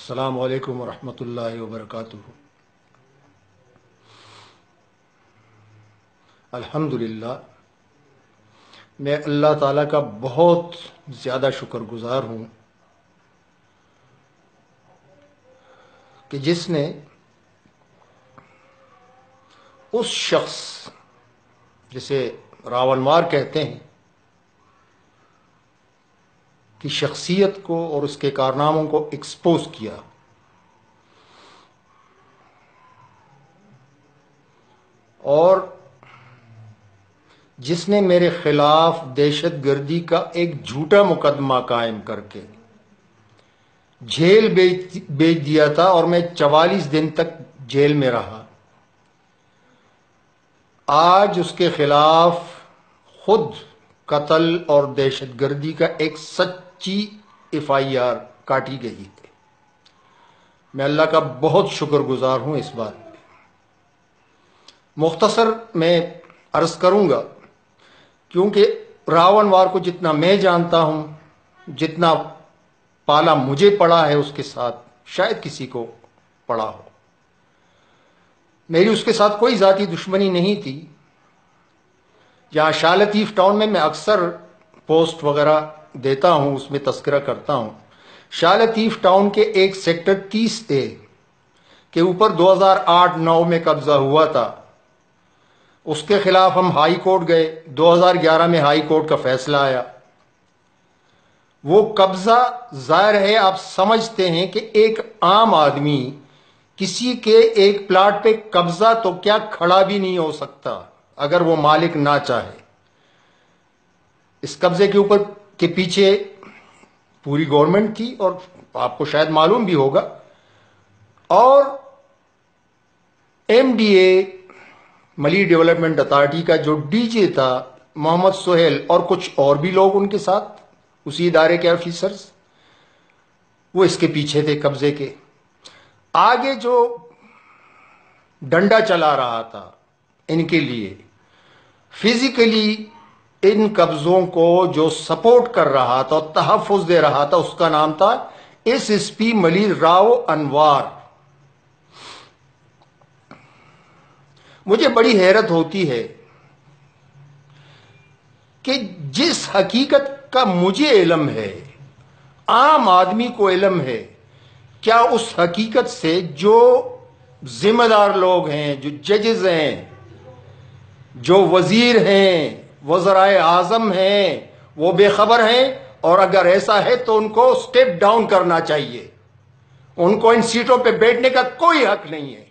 السلام علیکم ورحمۃ اللہ وبرکاتہ۔ الحمدللہ، میں اللہ تعالیٰ کا بہت زیادہ شکر گزار ہوں کہ جس نے اس شخص جسے راون وار کہتے ہیں کی شخصیت کو اور اس کے کارناموں کو ایکسپوز کیا، اور جس نے میرے خلاف دہشت گردی کا ایک جھوٹا مقدمہ قائم کر کے جیل بھیج دیا تھا، اور میں 44 دن تک جیل میں رہا۔ آج اس کے خلاف خود قتل اور دہشت گردی کا ایک سچی FIR کاٹی گئی ہے۔ میں اللہ کا بہت شکر گزار ہوں اس بات پہ۔ مختصر میں عرض کروں گا، کیونکہ راون وار کو جتنا میں جانتا ہوں، جتنا پالا مجھے پڑا ہے اس کے ساتھ، شاید کسی کو پڑا ہو۔ میری اس کے ساتھ کوئی ذاتی دشمنی نہیں تھی۔ جہاں شاہ لطیف ٹاؤن میں اکثر پوسٹ وغیرہ دیتا ہوں، اس میں تذکرہ کرتا ہوں، شاہ لطیف ٹاؤن کے ایک سیکٹر 30A کے اوپر 2008-9 میں قبضہ ہوا تھا۔ اس کے خلاف ہم ہائی کورٹ گئے، 2011 میں ہائی کورٹ کا فیصلہ آیا۔ وہ قبضہ ظاہر ہے آپ سمجھتے ہیں کہ ایک عام آدمی کسی کے ایک پلاٹ پہ قبضہ تو کیا کھڑا بھی نہیں ہو سکتا اگر وہ مالک نہ چاہے۔ اس قبضے کے اوپر کے پیچھے پوری گورنمنٹ تھی، اور آپ کو شاید معلوم بھی ہوگا، اور MDA ملی ڈیولپمنٹ اتھارٹی کا جو DG تھا محمد سہیل، اور کچھ اور بھی لوگ ان کے ساتھ، اسی ادارے کے آفیسرز، وہ اس کے پیچھے تھے قبضے کے۔ آگے جو ڈنڈا چلا رہا تھا ان کے لیے، فزیکلی ان قبضوں کو جو سپورٹ کر رہا تھا اور تحفظ دے رہا تھا، اس کا نام تھا SSP ملی راو انوار۔ مجھے بڑی حیرت ہوتی ہے کہ جس حقیقت کا مجھے علم ہے، عام آدمی کو علم ہے، کیا اس حقیقت سے جو ذمہ دار لوگ ہیں، جو ججز ہیں، جو وزیر ہیں، وزرائے اعظم ہیں، وہ بے خبر ہیں؟ اور اگر ایسا ہے تو ان کو سٹیپ ڈاؤن کرنا چاہیے۔ ان کو ان سیٹوں پہ بیٹھنے کا کوئی حق نہیں ہے۔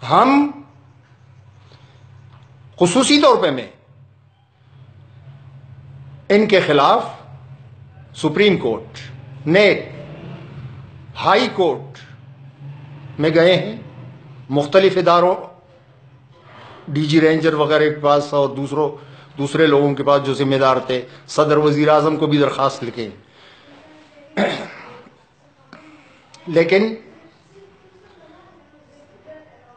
ہم خصوصی طور پہ میں ان کے خلاف سپریم کورٹ، نیٹ، ہائی کورٹ میں گئے ہیں، مختلف اداروں، DG رینجر وغیرہ کے پاس اور دوسرے لوگوں کے پاس جو ذمہ دار تھے، صدر وزیر اعظم کو بھی درخواست لکھے، لیکن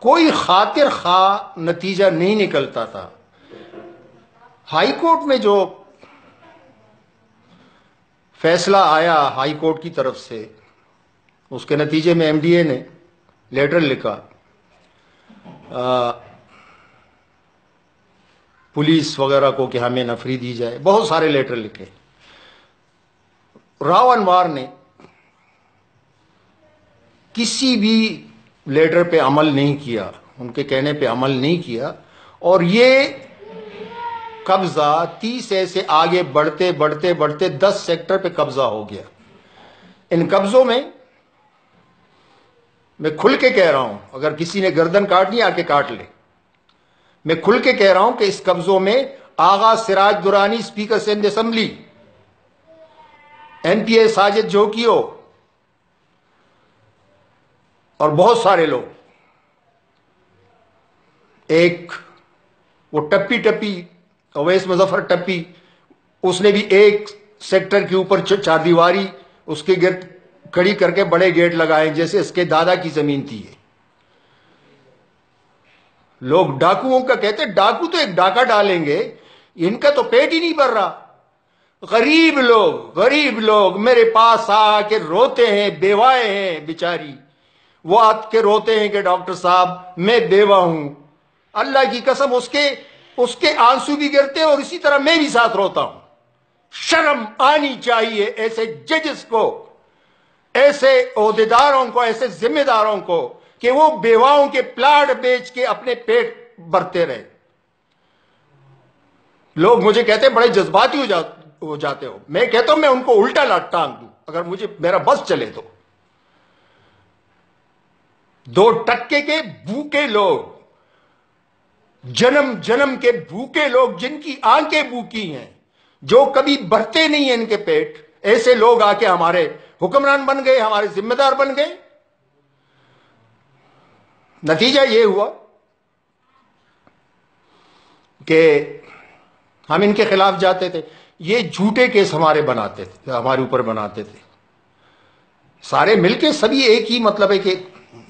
کوئی خاطر خواہ نتیجہ نہیں نکلتا تھا۔ ہائی کورٹ میں جو فیصلہ آیا ہائی کورٹ کی طرف سے، اس کے نتیجے میں MDA نے لیٹر لکھا، پولیس وغیرہ کو کہ ہمیں نفری دی جائے، بہت سارے لیٹر لکھے۔ راو انوار نے کسی بھی لیٹر پہ عمل نہیں کیا، ان کے کہنے پہ عمل نہیں کیا، اور یہ قبضہ 30A سے آگے بڑھتے بڑھتے بڑھتے 10 سیکٹر پہ قبضہ ہو گیا۔ ان قبضوں میں کھل کے کہہ رہا ہوں، اگر کسی نے گردن کاٹنی آ کے کاٹ لے، میں کھل کے کہہ رہا ہوں کہ اس قبضوں میں Agha Siraj Durrani speaker Sindh assembly, NPA Sajid Jokhio اور بہت سارے لوگ، ایک وہ ٹپی اویس مظفر ٹپی، اس نے بھی ایک سیکٹر کے اوپر چار دیواری اس کے گرد کھڑی کر کے بڑے گیٹ لگائے جیسے اس کے دادا کی زمین تھی۔ لوگ ڈاکوؤں کا کہتے، ڈاکو تو ایک ڈاکہ ڈالیں گے، ان کا تو پیٹ ہی نہیں بھر رہا۔ غریب لوگ میرے پاس آ کے روتے ہیں، بیوائیں ہیں بیچاری، وہ آ کے روتے ہیں کہ ڈاکٹر صاحب میں بیوہ ہوں. اللہ کی قسم اس کے آنسو بھی گرتے ہیں اور اسی طرح میں بھی ساتھ روتا ہوں. شرم آنی چاہیے ایسے ججز کو، ایسے عہدیداروں کو، ایسے ذمہ داروں کو کہ وہ بیواؤں کے پلاٹ بیچ کے اپنے پیٹ بھرتے رہے. لوگ مجھے کہتے ہیں بڑے جذباتی ہو جاتے ہو. میں کہتا ہوں میں ان کو الٹا ٹانگ دوں اگر میرا بس چلے تو. 2% کے بھوکے لوگ، جنم کے بھوکے لوگ، جن کی آنکھیں بھوکی ہیں، جو کبھی بھرتے نہیں ہیں ان کے پیٹ، ایسے لوگ آ کے ہمارے حکمران بن گئے، ہمارے ذمہ دار بن گئے. نتیجہ یہ ہوا کہ ہم ان کے خلاف جاتے تھے، یہ جھوٹے کیس ہمارے اوپر بناتے تھے. سارے مل کے، سبھی ایک ہی مطلب ہے کہ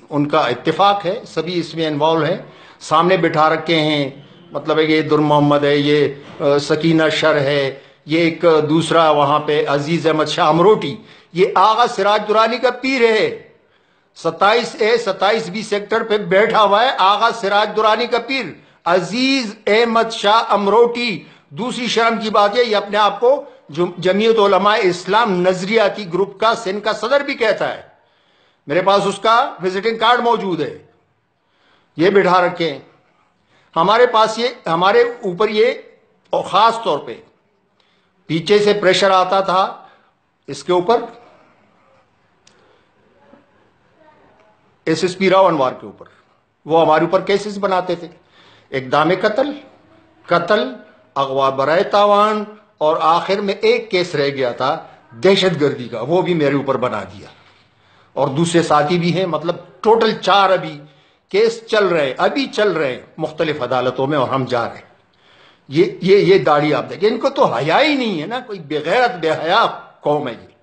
ان کا اتفاق ہے، سبھی اس میں انوالو ہیں. سامنے بٹھا رکھے ہیں، مطلب ہے کہ یہ در محمد ہے، یہ سکینہ شر ہے، یہ ایک دوسرا وہاں پہ عزیز احمد شاہ امروٹی، یہ آغا سراج درانی کا پیر ہے. 27A 27B سیکٹر پہ بیٹھا ہوا ہے آغا سراج درانی کا پیر عزیز احمد شاہ امروٹی. دوسری شرم کی بات ہے، یہ اپنے آپ کو جمعیت علماء اسلام نظریاتی گروپ کا سندھ کا صدر بھی کہتا ہے. میرے پاس اس کا وزٹنگ کارڈ موجود ہے. یہ بٹھا رکھے ہیں ہمارے پاس، یہ ہمارے اوپر یہ، اور خاص طور پہ پیچھے سے پریشر آتا تھا اس کے اوپر، SSP راونوار کے اوپر. وہ ہمارے اوپر کیسز بناتے تھے، اقدام قتل، اغوا برائے تاوان، اور آخر میں ایک کیس رہ گیا تھا دہشت گردی کا، وہ بھی میرے اوپر بنا دیا. اور دوسرے ساتھی بھی ہیں، مطلب ٹوٹل 4 ابھی کیس چل رہے ہیں مختلف عدالتوں میں، اور ہم جا رہے ہیں. یہ داڑھی آپ دیکھیں، ان کو تو حیا ہی نہیں ہے نا، کوئی بغیرت بے حیا قوم ہے یہ.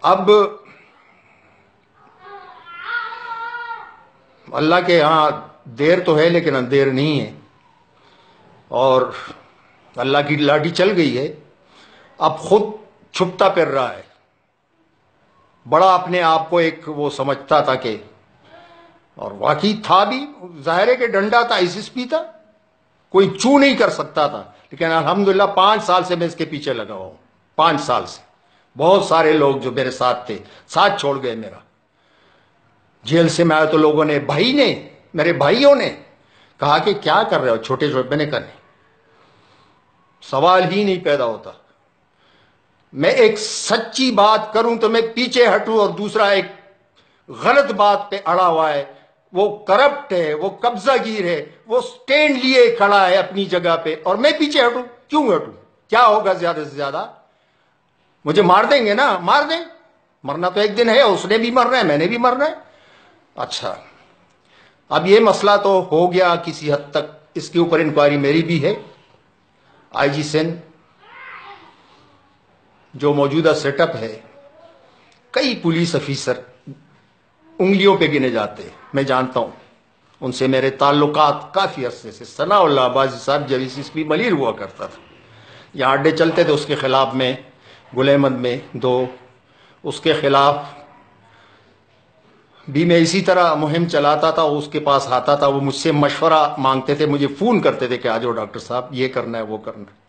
اب اللہ کے ہاں دیر تو ہے لیکن اندھیر نہیں ہے، اور اللہ کی لاٹھی چل گئی ہے. اب خود چھپتا پھر رہا ہے، بڑا اپنے آپ کو ایک وہ سمجھتا تھا کہ، اور واقعی تھا بھی، ظاہر ہے کہ ڈنڈا تھا، SSP تھا، کوئی چو نہیں کر سکتا تھا. لیکن الحمدللہ 5 سال سے میں اس کے پیچھے لگا ہوں. 5 سال سے بہت سارے لوگ جو میرے ساتھ تھے ساتھ چھوڑ گئے میرا. جیل سے میں آیا تو لوگوں نے، میرے بھائیوں نے کہا کہ کیا کر رہے ہو چھوٹے چھوٹے، میں نے کہا نہیں، سوال ہی نہیں پیدا ہوتا. میں ایک سچی بات کروں تو میں پیچھے ہٹوں، اور دوسرا ایک غلط بات پہ اڑا ہوا ہے، وہ کرپٹ ہے، وہ قبضہ گیر ہے، وہ سٹینڈ لیے کھڑا ہے اپنی جگہ پہ، اور میں پیچھے ہٹوں. کیوں ہٹوں؟ کیا ہوگا زیادہ سے زیادہ؟ مجھے مار دیں گے نا، مار دیں، مرنا تو ایک دن ہے، اس نے بھی مرنا ہے، میں نے بھی مرنا ہے. اچھا، اب یہ مسئلہ تو ہو گیا کسی حد تک، اس کے اوپر انکوائری میری بھی ہے. IG سندھ جو موجودہ سیٹ اپ ہے، کئی پولیس افیسر انگلیوں پہ گنے جاتے ہیں، میں جانتا ہوں، ان سے میرے تعلقات کافی عرصے سے. ثناء اللہ عباسی صاحب جب SSP ملیر ہوا کرتا تھا، یہاں اڈے چلتے تھے اس کے خلاف میں، گل احمد میں 2، اس کے خلاف بھی میں اسی طرح مہم چلاتا تھا. اس کے پاس آتا تھا، وہ مجھ سے مشورہ مانگتے تھے، مجھے فون کرتے تھے کہ آ جاؤ ڈاکٹر صاحب، یہ کرنا ہے وہ کرنا ہے.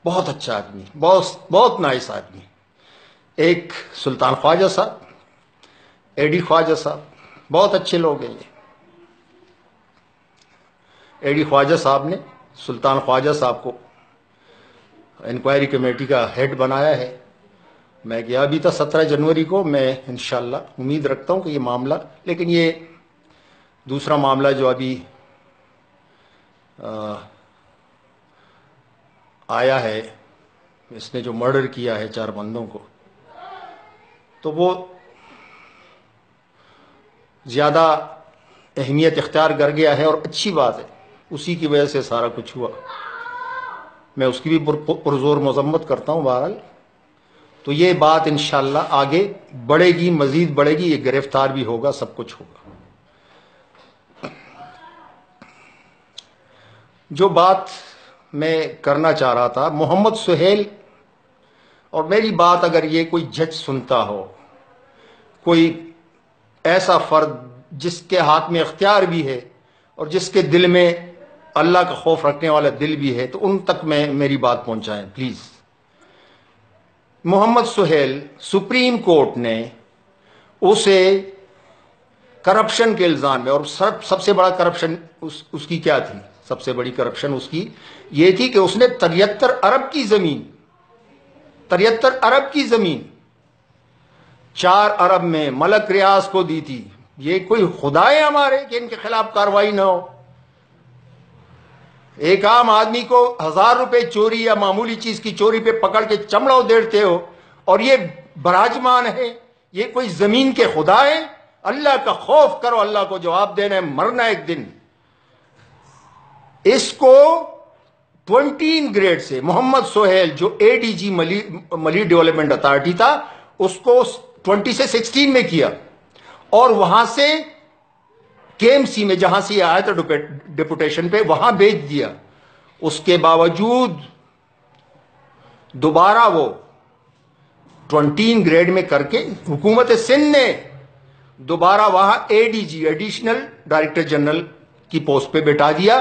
بہت اچھا آدمی، بہت نائس آدمی. ایک سلطان خواجہ صاحب، AD خواجہ صاحب، بہت اچھے لوگ ہیں یہ. AD خواجہ صاحب نے سلطان خواجہ صاحب کو انکوائری کمیٹی کا ہیڈ بنایا ہے. میں گیا بھی تھا 17 جنوری کو. میں انشاءاللہ امید رکھتا ہوں کہ یہ معاملہ، لیکن یہ دوسرا معاملہ جو ابھی آیا ہے، اس نے جو مرڈر کیا ہے 4 بندوں کو، تو وہ زیادہ اہمیت اختیار کر گیا ہے، اور اچھی بات ہے، اسی کی وجہ سے سارا کچھ ہوا. میں اس کی بھی پرزور مذمت کرتا ہوں. بہرحال تو یہ بات انشاءاللہ آگے بڑھے گی، مزید بڑھے گی، یہ گرفتار بھی ہوگا، سب کچھ ہوگا. جو بات میں کرنا چاہ رہا تھا، محمد سہیل اور میری بات اگر یہ کوئی جج سنتا ہو، کوئی ایسا فرد جس کے ہاتھ میں اختیار بھی ہے اور جس کے دل میں اللہ کا خوف رکھنے والا دل بھی ہے، تو ان تک میں میری بات پہنچائیں please. Muhammad Sohail, supreme court نے اسے کرپشن کے الزام میں، اور سب سے بڑا کرپشن اس کی کیا تھی؟ سب سے بڑی کرپشن اس کی یہ تھی کہ اس نے 73 ارب کی زمین 4 ارب میں ملک ریاض کو دی تھی۔ یہ کوئی خدا ہے ہمارے کہ ان کے خلاف کارروائی نہ ہو؟ ایک عام آدمی کو 1000 روپے چوری یا معمولی چیز کی چوری پہ پکڑ کے چمڑا دیتے ہو، اور یہ براجمان ہے۔ یہ کوئی زمین کے خدا ہے؟ اللہ کا خوف کرو، اللہ کو جواب دینا ہے، مرنا ایک دن۔ اس کو 20 گریڈ سے محمد سہیل جو ADG ملی ڈیولپمنٹ اتھارٹی تھا، اس کو 20 سے 16 میں کیا، اور وہاں سے KMC میں جہاں سے یہ آیا تھا ڈیپوٹیشن پہ، وہاں بھیج دیا۔ اس کے باوجود دوبارہ وہ 20 گریڈ میں کر کے حکومت سندھ نے دوبارہ وہاں ADG ایڈیشنل ڈائریکٹر جنرل کی پوسٹ پہ بٹھا دیا۔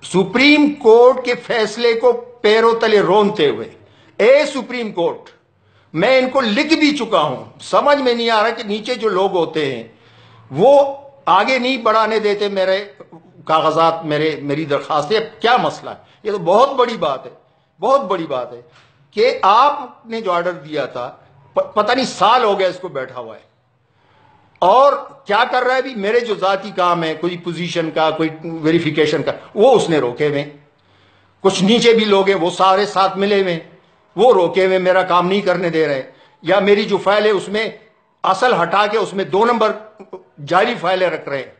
سپریم کورٹ کے فیصلے کو پیروں تلے رونتے ہوئے، اے سپریم کورٹ، میں ان کو لکھ بھی چکا ہوں، سمجھ میں نہیں آ رہا کہ نیچے جو لوگ ہوتے ہیں وہ آگے نہیں بڑھانے دیتے میرے کاغذات، میری درخواستیں۔ کیا مسئلہ ہے؟ یہ تو بہت بڑی بات ہے، بہت بڑی بات ہے کہ آپ نے جو آرڈر دیا تھا، پتہ نہیں سال ہو گیا اس کو بیٹھا ہوا ہے، اور کیا کر رہا ہے بھی؟ میرے جو ذاتی کام ہے، کوئی پوزیشن کا، کوئی ویریفیکیشن کا، وہ اس نے روکے ہوئے۔ کچھ نیچے بھی لوگ ہیں، وہ سارے ساتھ ملے ہوئے، وہ روکے ہوئے، میرا کام نہیں کرنے دے رہے، یا میری جو فائل ہے اس میں اصل ہٹا کے اس میں 2 نمبر جعلی فائلیں رکھ رہے ہیں،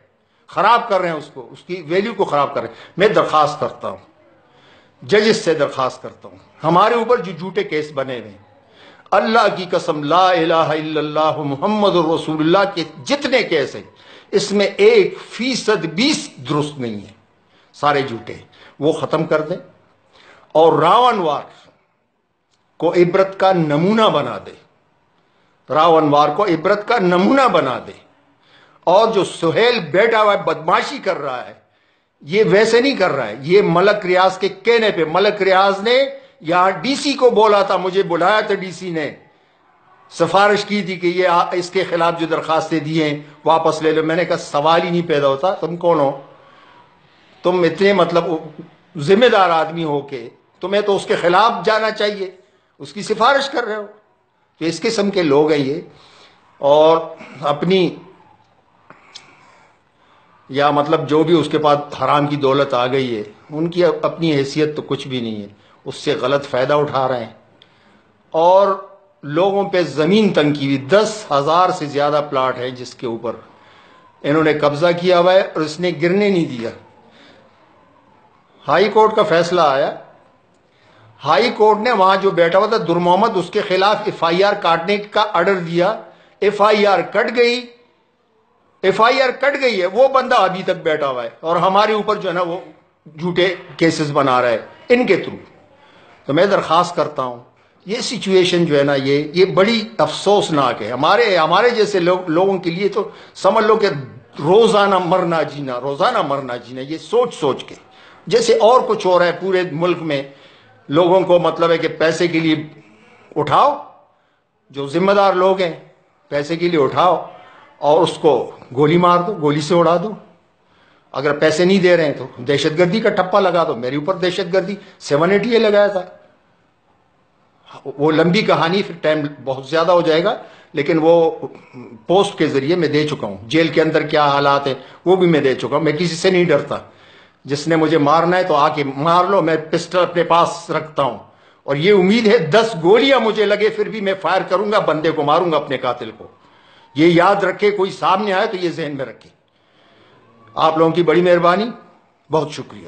خراب کر رہے ہیں اس کو، اس کی ویلیو کو خراب کر رہے ہیں۔ میں درخواست کرتا ہوں، ججز سے درخواست کرتا ہوں، ہمارے اوپر جو جھوٹے کیس بنے ہوئے ہیں، اللہ کی قسم، لا الہ الا اللہ محمد الرسول اللہ کے جتنے کیس ہیں، اس میں 1% بھی درست نہیں ہے، سارے جھوٹے ہیں، وہ ختم کر دیں، اور راون وار کو عبرت کا نمونہ بنا دے، راون وار کو عبرت کا نمونہ بنا دے۔ اور جو سہیل بیٹھا ہوا ہے، بدماشی کر رہا ہے، یہ ویسے نہیں کر رہا ہے، یہ ملک ریاض کے کہنے پہ، ملک ریاض نے یہاں DC کو بولا تھا، مجھے بلایا تھا DC نے، سفارش کی تھی کہ یہ اس کے خلاف جو درخواستیں دی ہیں واپس لے لو۔ میں نے کہا سوال ہی نہیں پیدا ہوتا، تم کون ہو؟ تم اتنے مطلب ذمہ دار آدمی ہو کہ تمہیں تو اس کے خلاف جانا چاہیے، اس کی سفارش کر رہے ہو۔ تو اس قسم کے لوگ ہیں یہ، اور اپنی یا مطلب جو بھی اس کے پاس حرام کی دولت آ گئی ہے، ان کی اپنی حیثیت تو کچھ بھی نہیں ہے، اس سے غلط فائدہ اٹھا رہے ہیں، اور لوگوں پہ زمین تنگ کی ہوئی 10,000 سے زیادہ پلاٹ ہے جس کے اوپر انہوں نے قبضہ کیا ہوا ہے، اور اس نے گرنے نہیں دیا۔ ہائی کورٹ کا فیصلہ آیا، ہائی کورٹ نے وہاں جو بیٹھا ہوا تھا در محمد، اس کے خلاف FIR کاٹنے کا آرڈر دیا، FIR کٹ گئی، FIR کٹ گئی ہے، وہ بندہ ابھی تک بیٹھا ہوا ہے، اور ہمارے اوپر جو ہے نا وہ جھوٹے کیسز بنا رہا ہے ان کے تھرو۔ تو میں درخواست کرتا ہوں، یہ سچویشن جو ہے نا یہ بڑی افسوسناک ہے ہمارے جیسے لوگوں کے لیے۔ تو سمجھ لو کہ روزانہ مرنا جینا، یہ سوچ کے جیسے اور کچھ ہو رہا ہے پورے ملک میں، لوگوں کو مطلب ہے کہ پیسے کے لیے اٹھاؤ، جو ذمہ دار لوگ ہیں پیسے کے لیے اٹھاؤ اور اس کو گولی مار دو، گولی سے اڑا دو۔ اگر پیسے نہیں دے رہے ہیں تو دہشت گردی کا ٹھپا لگا دو۔ میرے اوپر دہشت گردی 780 لگایا تھا، وہ لمبی کہانی، پھر ٹائم بہت زیادہ ہو جائے گا، لیکن وہ پوسٹ کے ذریعے میں دے چکا ہوں۔ جیل کے اندر کیا حالات ہیں وہ بھی میں دے چکا ہوں۔ میں کسی سے نہیں ڈرتا، جس نے مجھے مارنا ہے تو آ کے مار لو، میں پسٹل اپنے پاس رکھتا ہوں، اور یہ امید ہے 10 گولیاں مجھے لگے پھر بھی میں فائر کروں گا، بندے کو ماروں گا، اپنے قاتل کو۔ یہ یاد رکھے، کوئی سامنے آئے تو یہ ذہن میں رکھے۔ آپ لوگوں کی بڑی مہربانی، بہت شکریہ۔